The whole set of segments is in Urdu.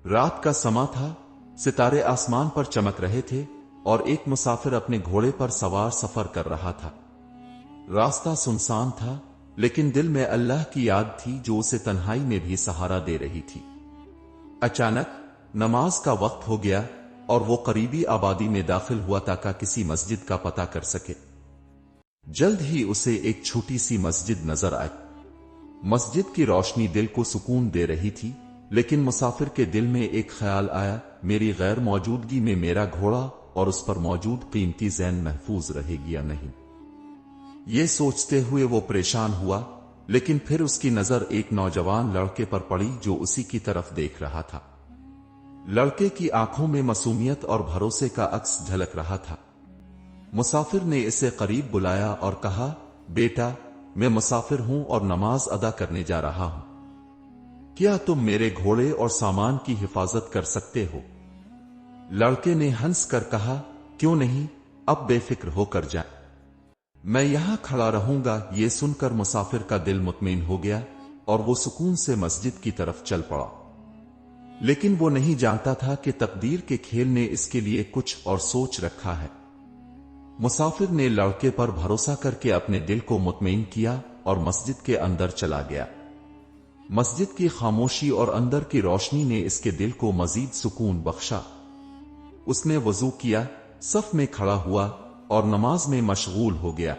رات کا سما تھا، ستارے آسمان پر چمک رہے تھے اور ایک مسافر اپنے گھوڑے پر سوار سفر کر رہا تھا۔ راستہ سنسان تھا، لیکن دل میں اللہ کی یاد تھی جو اسے تنہائی میں بھی سہارا دے رہی تھی۔ اچانک نماز کا وقت ہو گیا اور وہ قریبی آبادی میں داخل ہوا تاکہ کسی مسجد کا پتہ کر سکے۔ جلد ہی اسے ایک چھوٹی سی مسجد نظر آئی۔ مسجد کی روشنی دل کو سکون دے رہی تھی، لیکن مسافر کے دل میں ایک خیال آیا، میری غیر موجودگی میں میرا گھوڑا اور اس پر موجود قیمتی زین محفوظ رہے گی یا نہیں۔ یہ سوچتے ہوئے وہ پریشان ہوا، لیکن پھر اس کی نظر ایک نوجوان لڑکے پر پڑی جو اسی کی طرف دیکھ رہا تھا۔ لڑکے کی آنکھوں میں معصومیت اور بھروسے کا عکس جھلک رہا تھا۔ مسافر نے اسے قریب بلایا اور کہا، بیٹا، میں مسافر ہوں اور نماز ادا کرنے جا رہا ہوں، کیا تم میرے گھوڑے اور سامان کی حفاظت کر سکتے ہو؟ لڑکے نے ہنس کر کہا، کیوں نہیں، اب بے فکر ہو کر جائیں، میں یہاں کھڑا رہوں گا۔ یہ سن کر مسافر کا دل مطمئن ہو گیا اور وہ سکون سے مسجد کی طرف چل پڑا۔ لیکن وہ نہیں جانتا تھا کہ تقدیر کے کھیل نے اس کے لیے کچھ اور سوچ رکھا ہے۔ مسافر نے لڑکے پر بھروسہ کر کے اپنے دل کو مطمئن کیا اور مسجد کے اندر چلا گیا۔ مسجد کی خاموشی اور اندر کی روشنی نے اس کے دل کو مزید سکون بخشا۔ اس نے وضو کیا، صف میں کھڑا ہوا اور نماز میں مشغول ہو گیا۔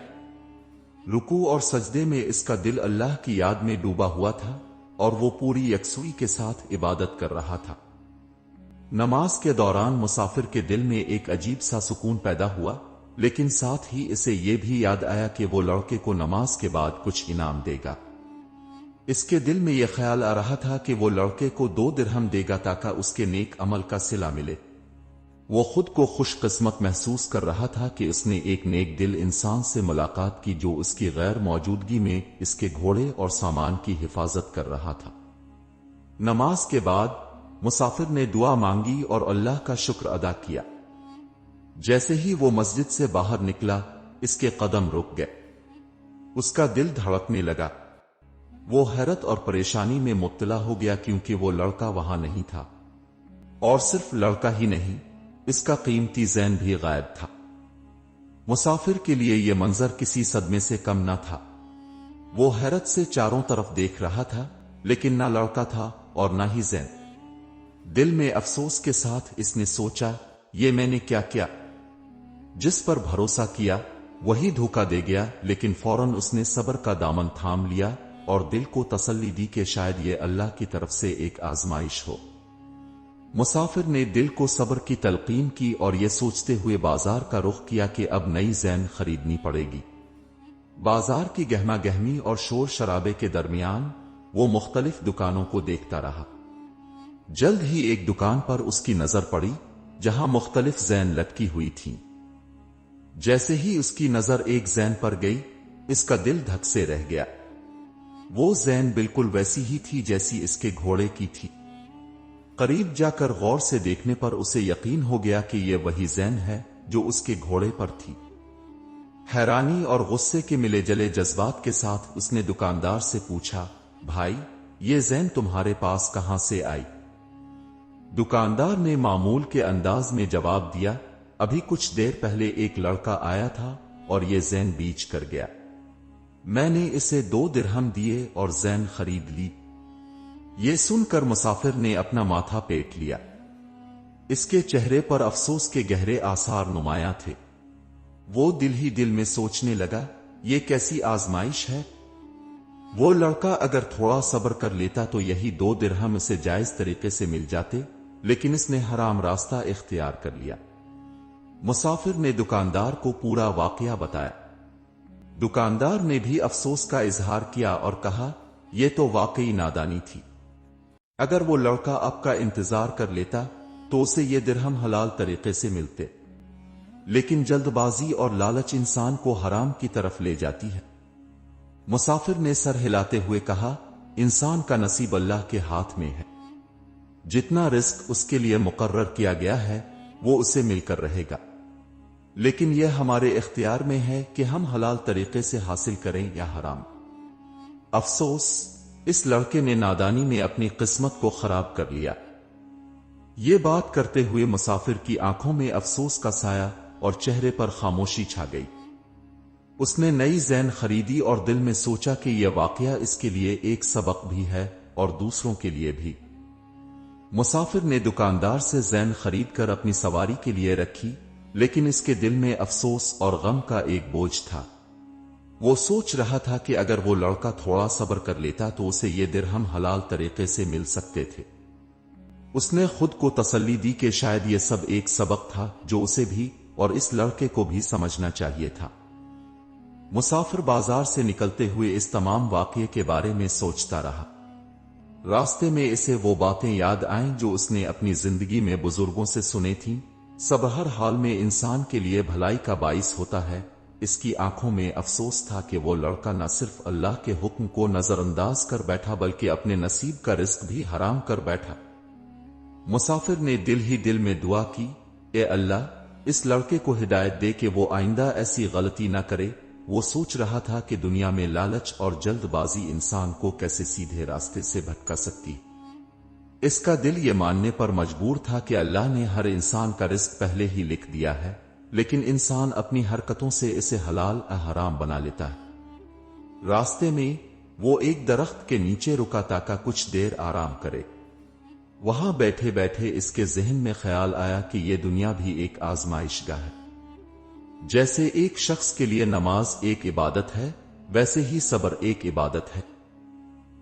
رکوع اور سجدے میں اس کا دل اللہ کی یاد میں ڈوبا ہوا تھا اور وہ پوری یکسوئی کے ساتھ عبادت کر رہا تھا۔ نماز کے دوران مسافر کے دل میں ایک عجیب سا سکون پیدا ہوا، لیکن ساتھ ہی اسے یہ بھی یاد آیا کہ وہ لڑکے کو نماز کے بعد کچھ انعام دے گا۔ اس کے دل میں یہ خیال آ رہا تھا کہ وہ لڑکے کو 2 درہم دے گا تاکہ اس کے نیک عمل کا صلہ ملے۔ وہ خود کو خوش قسمت محسوس کر رہا تھا کہ اس نے ایک نیک دل انسان سے ملاقات کی جو اس کی غیر موجودگی میں اس کے گھوڑے اور سامان کی حفاظت کر رہا تھا۔ نماز کے بعد مسافر نے دعا مانگی اور اللہ کا شکر ادا کیا۔ جیسے ہی وہ مسجد سے باہر نکلا، اس کے قدم رک گئے۔ اس کا دل دھڑکنے لگا۔ وہ حیرت اور پریشانی میں مبتلا ہو گیا کیونکہ وہ لڑکا وہاں نہیں تھا، اور صرف لڑکا ہی نہیں، اس کا قیمتی زین بھی غائب تھا۔ مسافر کے لیے یہ منظر کسی صدمے سے کم نہ تھا۔ وہ حیرت سے چاروں طرف دیکھ رہا تھا، لیکن نہ لڑکا تھا اور نہ ہی زین۔ دل میں افسوس کے ساتھ اس نے سوچا، یہ میں نے کیا کیا؟ جس پر بھروسہ کیا وہی دھوکا دے گیا۔ لیکن فوراً اس نے صبر کا دامن تھام لیا اور دل کو تسلی دی کہ شاید یہ اللہ کی طرف سے ایک آزمائش ہو۔ مسافر نے دل کو صبر کی تلقین کی اور یہ سوچتے ہوئے بازار کا رخ کیا کہ اب نئی زین خریدنی پڑے گی۔ بازار کی گہما گہمی اور شور شرابے کے درمیان وہ مختلف دکانوں کو دیکھتا رہا۔ جلد ہی ایک دکان پر اس کی نظر پڑی جہاں مختلف زین لٹکی ہوئی تھیں۔ جیسے ہی اس کی نظر ایک زین پر گئی، اس کا دل دھک سے رہ گیا۔ وہ زین بالکل ویسی ہی تھی جیسی اس کے گھوڑے کی تھی۔ قریب جا کر غور سے دیکھنے پر اسے یقین ہو گیا کہ یہ وہی زین ہے جو اس کے گھوڑے پر تھی۔ حیرانی اور غصے کے ملے جلے جذبات کے ساتھ اس نے دکاندار سے پوچھا، بھائی، یہ زین تمہارے پاس کہاں سے آئی؟ دکاندار نے معمول کے انداز میں جواب دیا، ابھی کچھ دیر پہلے ایک لڑکا آیا تھا اور یہ زین بیچ کر گیا۔ میں نے اسے 2 درہم دیے اور زین خرید لی۔ یہ سن کر مسافر نے اپنا ماتھا پیٹ لیا۔ اس کے چہرے پر افسوس کے گہرے آثار نمایاں تھے۔ وہ دل ہی دل میں سوچنے لگا، یہ کیسی آزمائش ہے؟ وہ لڑکا اگر تھوڑا صبر کر لیتا تو یہی 2 درہم اسے جائز طریقے سے مل جاتے، لیکن اس نے حرام راستہ اختیار کر لیا۔ مسافر نے دکاندار کو پورا واقعہ بتایا۔ دکاندار نے بھی افسوس کا اظہار کیا اور کہا، یہ تو واقعی نادانی تھی۔ اگر وہ لڑکا اب کا انتظار کر لیتا تو اسے یہ درہم حلال طریقے سے ملتے، لیکن جلد بازی اور لالچ انسان کو حرام کی طرف لے جاتی ہے۔ مسافر نے سر ہلاتے ہوئے کہا، انسان کا نصیب اللہ کے ہاتھ میں ہے۔ جتنا رزق اس کے لیے مقرر کیا گیا ہے وہ اسے مل کر رہے گا، لیکن یہ ہمارے اختیار میں ہے کہ ہم حلال طریقے سے حاصل کریں یا حرام۔ افسوس، اس لڑکے نے نادانی میں اپنی قسمت کو خراب کر لیا۔ یہ بات کرتے ہوئے مسافر کی آنکھوں میں افسوس کا سایہ اور چہرے پر خاموشی چھا گئی۔ اس نے نئی زین خریدی اور دل میں سوچا کہ یہ واقعہ اس کے لیے ایک سبق بھی ہے اور دوسروں کے لیے بھی۔ مسافر نے دکاندار سے زین خرید کر اپنی سواری کے لیے رکھی، لیکن اس کے دل میں افسوس اور غم کا ایک بوجھ تھا۔ وہ سوچ رہا تھا کہ اگر وہ لڑکا تھوڑا صبر کر لیتا تو اسے یہ درہم حلال طریقے سے مل سکتے تھے۔ اس نے خود کو تسلی دی کہ شاید یہ سب ایک سبق تھا جو اسے بھی اور اس لڑکے کو بھی سمجھنا چاہیے تھا۔ مسافر بازار سے نکلتے ہوئے اس تمام واقعے کے بارے میں سوچتا رہا۔ راستے میں اسے وہ باتیں یاد آئیں جو اس نے اپنی زندگی میں بزرگوں سے سنی تھیں، صبر ہر حال میں انسان کے لیے بھلائی کا باعث ہوتا ہے۔ اس کی آنکھوں میں افسوس تھا کہ وہ لڑکا نہ صرف اللہ کے حکم کو نظر انداز کر بیٹھا بلکہ اپنے نصیب کا رزق بھی حرام کر بیٹھا۔ مسافر نے دل ہی دل میں دعا کی، اے اللہ، اس لڑکے کو ہدایت دے کہ وہ آئندہ ایسی غلطی نہ کرے۔ وہ سوچ رہا تھا کہ دنیا میں لالچ اور جلد بازی انسان کو کیسے سیدھے راستے سے بھٹکا سکتی۔ اس کا دل یہ ماننے پر مجبور تھا کہ اللہ نے ہر انسان کا رزق پہلے ہی لکھ دیا ہے، لیکن انسان اپنی حرکتوں سے اسے حلال یا حرام بنا لیتا ہے۔ راستے میں وہ ایک درخت کے نیچے رکا تاکہ کچھ دیر آرام کرے۔ وہاں بیٹھے بیٹھے اس کے ذہن میں خیال آیا کہ یہ دنیا بھی ایک آزمائش گاہ ہے۔ جیسے ایک شخص کے لیے نماز ایک عبادت ہے، ویسے ہی صبر ایک عبادت ہے۔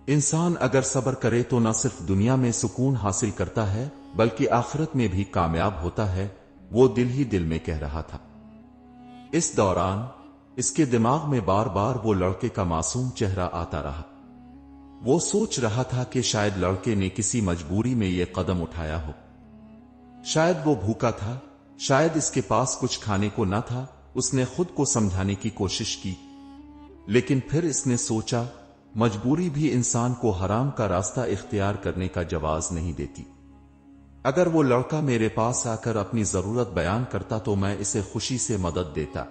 انسان اگر صبر کرے تو نہ صرف دنیا میں سکون حاصل کرتا ہے بلکہ آخرت میں بھی کامیاب ہوتا ہے، وہ دل ہی دل میں کہہ رہا تھا۔ اس دوران اس کے دماغ میں بار بار وہ لڑکے کا معصوم چہرہ آتا رہا۔ وہ سوچ رہا تھا کہ شاید لڑکے نے کسی مجبوری میں یہ قدم اٹھایا ہو، شاید وہ بھوکا تھا، شاید اس کے پاس کچھ کھانے کو نہ تھا۔ اس نے خود کو سمجھانے کی کوشش کی، لیکن پھر اس نے سوچا، مجبوری بھی انسان کو حرام کا راستہ اختیار کرنے کا جواز نہیں دیتی۔ اگر وہ لڑکا میرے پاس آ کر اپنی ضرورت بیان کرتا تو میں اسے خوشی سے مدد دیتا۔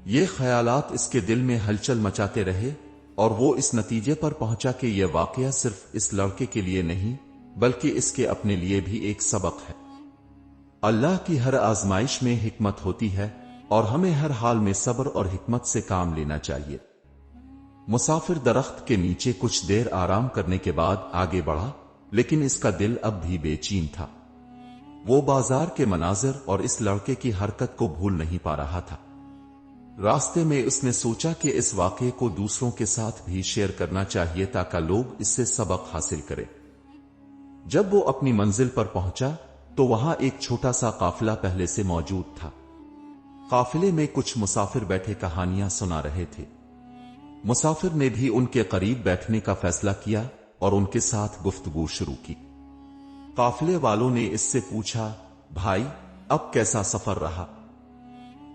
یہ خیالات اس کے دل میں ہلچل مچاتے رہے اور وہ اس نتیجے پر پہنچا کہ یہ واقعہ صرف اس لڑکے کے لیے نہیں بلکہ اس کے اپنے لیے بھی ایک سبق ہے۔ اللہ کی ہر آزمائش میں حکمت ہوتی ہے اور ہمیں ہر حال میں صبر اور حکمت سے کام لینا چاہیے۔ مسافر درخت کے نیچے کچھ دیر آرام کرنے کے بعد آگے بڑھا، لیکن اس کا دل اب بھی بے چین تھا۔ وہ بازار کے مناظر اور اس لڑکے کی حرکت کو بھول نہیں پا رہا تھا۔ راستے میں اس نے سوچا کہ اس واقعے کو دوسروں کے ساتھ بھی شیئر کرنا چاہیے تاکہ لوگ اس سے سبق حاصل کریں۔ جب وہ اپنی منزل پر پہنچا تو وہاں ایک چھوٹا سا قافلہ پہلے سے موجود تھا۔ قافلے میں کچھ مسافر بیٹھے کہانیاں سنا رہے تھے۔ مسافر نے بھی ان کے قریب بیٹھنے کا فیصلہ کیا اور ان کے ساتھ گفتگو شروع کی۔ قافلے والوں نے اس سے پوچھا، بھائی، اب کیسا سفر رہا؟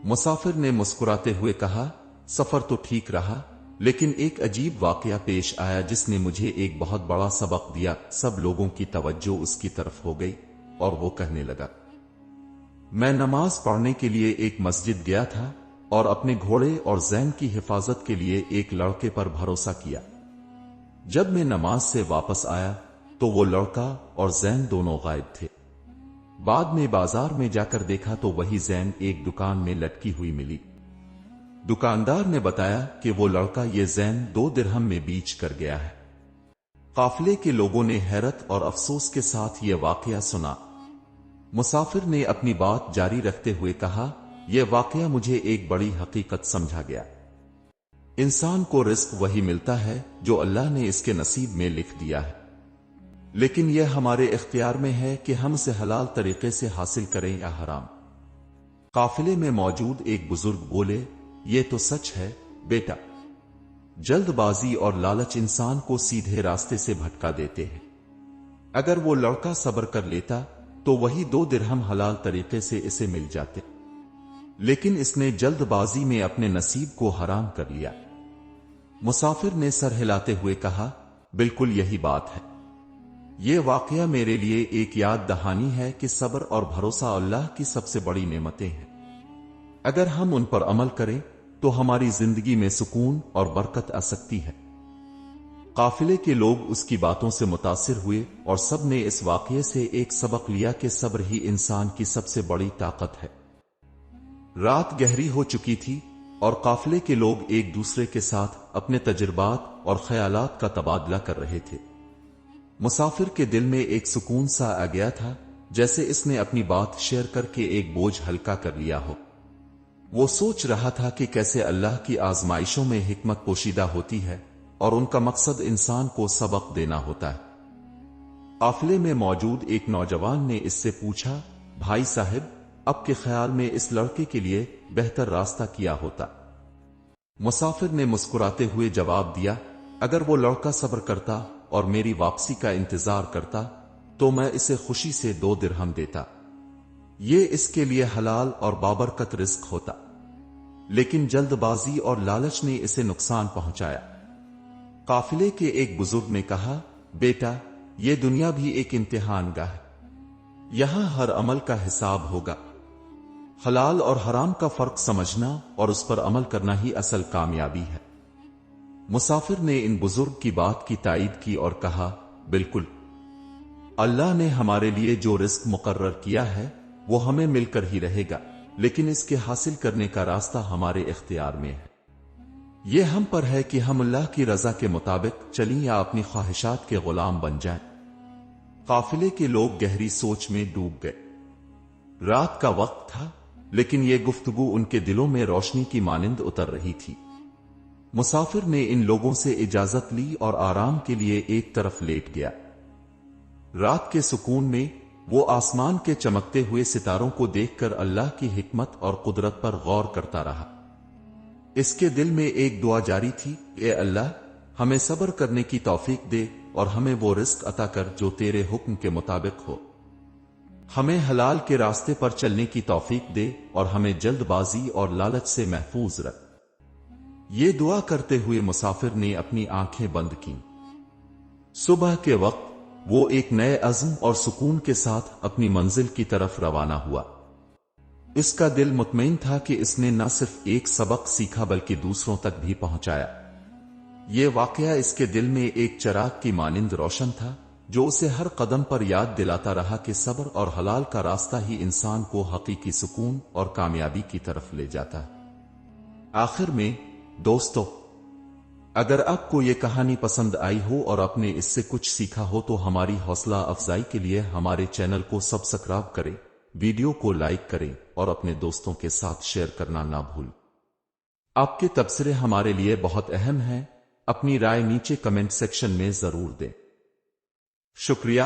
مسافر نے مسکراتے ہوئے کہا، سفر تو ٹھیک رہا، لیکن ایک عجیب واقعہ پیش آیا جس نے مجھے ایک بہت بڑا سبق دیا۔ سب لوگوں کی توجہ اس کی طرف ہو گئی اور وہ کہنے لگا، میں نماز پڑھنے کے لیے ایک مسجد گیا تھا اور اپنے گھوڑے اور زین کی حفاظت کے لیے ایک لڑکے پر بھروسہ کیا۔ جب میں نماز سے واپس آیا تو وہ لڑکا اور زین دونوں غائب تھے۔ بعد میں بازار میں جا کر دیکھا تو وہی زین ایک دکان میں لٹکی ہوئی ملی۔ دکاندار نے بتایا کہ وہ لڑکا یہ زین 2 درہم میں بیچ کر گیا ہے۔ قافلے کے لوگوں نے حیرت اور افسوس کے ساتھ یہ واقعہ سنا۔ مسافر نے اپنی بات جاری رکھتے ہوئے کہا، یہ واقعہ مجھے ایک بڑی حقیقت سمجھا گیا۔ انسان کو رزق وہی ملتا ہے جو اللہ نے اس کے نصیب میں لکھ دیا ہے، لیکن یہ ہمارے اختیار میں ہے کہ ہم اسے حلال طریقے سے حاصل کریں یا حرام۔ قافلے میں موجود ایک بزرگ بولے، یہ تو سچ ہے بیٹا، جلد بازی اور لالچ انسان کو سیدھے راستے سے بھٹکا دیتے ہیں۔ اگر وہ لڑکا صبر کر لیتا تو وہی 2 درہم حلال طریقے سے اسے مل جاتے، لیکن اس نے جلد بازی میں اپنے نصیب کو حرام کر لیا۔ مسافر نے سر ہلاتے ہوئے کہا، بالکل یہی بات ہے۔ یہ واقعہ میرے لیے ایک یاد دہانی ہے کہ صبر اور بھروسہ اللہ کی سب سے بڑی نعمتیں ہیں۔ اگر ہم ان پر عمل کریں تو ہماری زندگی میں سکون اور برکت آ سکتی ہے۔ قافلے کے لوگ اس کی باتوں سے متاثر ہوئے اور سب نے اس واقعے سے ایک سبق لیا کہ صبر ہی انسان کی سب سے بڑی طاقت ہے۔ رات گہری ہو چکی تھی اور قافلے کے لوگ ایک دوسرے کے ساتھ اپنے تجربات اور خیالات کا تبادلہ کر رہے تھے۔ مسافر کے دل میں ایک سکون سا آ گیا تھا، جیسے اس نے اپنی بات شیئر کر کے ایک بوجھ ہلکا کر لیا ہو۔ وہ سوچ رہا تھا کہ کیسے اللہ کی آزمائشوں میں حکمت پوشیدہ ہوتی ہے اور ان کا مقصد انسان کو سبق دینا ہوتا ہے۔ قافلے میں موجود ایک نوجوان نے اس سے پوچھا، بھائی صاحب، آپ کے خیال میں اس لڑکے کے لیے بہتر راستہ کیا ہوتا؟ مسافر نے مسکراتے ہوئے جواب دیا، اگر وہ لڑکا صبر کرتا اور میری واپسی کا انتظار کرتا تو میں اسے خوشی سے 2 درہم دیتا۔ یہ اس کے لیے حلال اور بابرکت رزق ہوتا، لیکن جلد بازی اور لالچ نے اسے نقصان پہنچایا۔ قافلے کے ایک بزرگ نے کہا، بیٹا، یہ دنیا بھی ایک امتحان گاہ ہے، یہاں ہر عمل کا حساب ہوگا۔ حلال اور حرام کا فرق سمجھنا اور اس پر عمل کرنا ہی اصل کامیابی ہے۔ مسافر نے ان بزرگ کی بات کی تائید کی اور کہا، بالکل، اللہ نے ہمارے لیے جو رزق مقرر کیا ہے وہ ہمیں مل کر ہی رہے گا، لیکن اس کے حاصل کرنے کا راستہ ہمارے اختیار میں ہے۔ یہ ہم پر ہے کہ ہم اللہ کی رضا کے مطابق چلیں یا اپنی خواہشات کے غلام بن جائیں۔ قافلے کے لوگ گہری سوچ میں ڈوب گئے۔ رات کا وقت تھا، لیکن یہ گفتگو ان کے دلوں میں روشنی کی مانند اتر رہی تھی۔ مسافر نے ان لوگوں سے اجازت لی اور آرام کے لیے ایک طرف لیٹ گیا۔ رات کے سکون میں وہ آسمان کے چمکتے ہوئے ستاروں کو دیکھ کر اللہ کی حکمت اور قدرت پر غور کرتا رہا۔ اس کے دل میں ایک دعا جاری تھی، اے اللہ، ہمیں صبر کرنے کی توفیق دے اور ہمیں وہ رزق عطا کر جو تیرے حکم کے مطابق ہو۔ ہمیں حلال کے راستے پر چلنے کی توفیق دے اور ہمیں جلد بازی اور لالچ سے محفوظ رکھ۔ یہ دعا کرتے ہوئے مسافر نے اپنی آنکھیں بند کیں۔ صبح کے وقت وہ ایک نئے عزم اور سکون کے ساتھ اپنی منزل کی طرف روانہ ہوا۔ اس کا دل مطمئن تھا کہ اس نے نہ صرف ایک سبق سیکھا بلکہ دوسروں تک بھی پہنچایا۔ یہ واقعہ اس کے دل میں ایک چراغ کی مانند روشن تھا، جو اسے ہر قدم پر یاد دلاتا رہا کہ صبر اور حلال کا راستہ ہی انسان کو حقیقی سکون اور کامیابی کی طرف لے جاتا ہے۔ آخر میں دوستو، اگر آپ کو یہ کہانی پسند آئی ہو اور آپ نے اس سے کچھ سیکھا ہو تو ہماری حوصلہ افزائی کے لیے ہمارے چینل کو سبسکرائب کریں، ویڈیو کو لائک کریں اور اپنے دوستوں کے ساتھ شیئر کرنا نہ بھولیں۔ آپ کے تبصرے ہمارے لیے بہت اہم ہیں، اپنی رائے نیچے کمنٹ سیکشن میں ضرور دیں۔ شکریہ۔